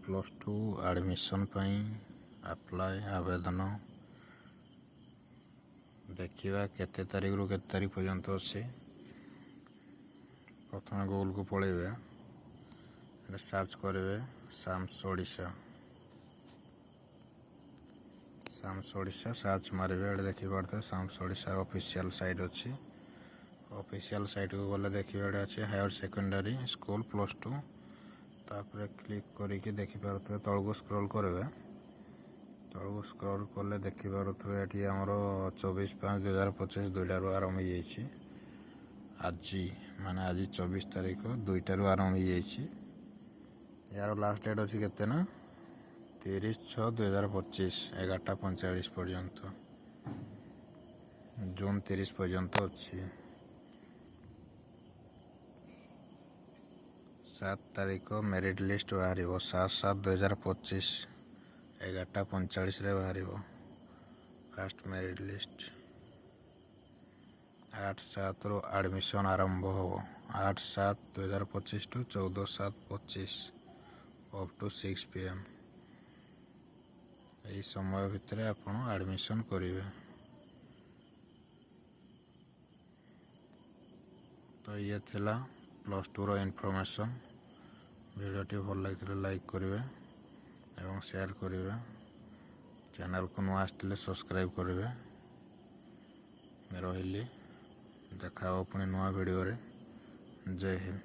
+2 admission apply आवेदन देखा केते तारीख रु केते तारीख पर्यंत अच्छे। प्रथम गूगल को पलैबे सर्च करेंगे साम्स ओडिशा सर्च मारे देखिए साम्स ओडिशा ऑफिशियल साइट अच्छी। ऑफिशियल साइट को गले देखिए अच्छे हायर सेकेंडरी स्कूल +2 तापर क्लिक करके देखिपे तलू स्क्रॉल करेंगे। तलू स्क्रॉल कले देखिपे ये आमर 24/5/2025 2टारू आरंभ हो आज माने आज 24 तारीख 2टारू आरंभ हो। यार लास्ट डेट अच्छी केते ना 30/6/2025 11:45 पर्यंत जून 30 पर्यंत अच्छी। 7 तारीख मेरिट लिस्ट बाहर 7/7/2025 11:45 बाहर फास्ट मेरिट लिस्ट। 8/7 रू आडमिशन आरंभ हो 8/7/2025 टू 14/7/25 अप टू 6 PM यही समय भितर आपण आडमिशन करेंगे। तो ये थिला +2 रो इनफॉरमेशन। वीडियोटी भल लगी लाइक करेंगे एवं शेयर करेंगे। चैनल को नुआ आसले सब्सक्राइब करेंगे। रही देखा पुणी नुआ वीडियो रे। जय हिंद।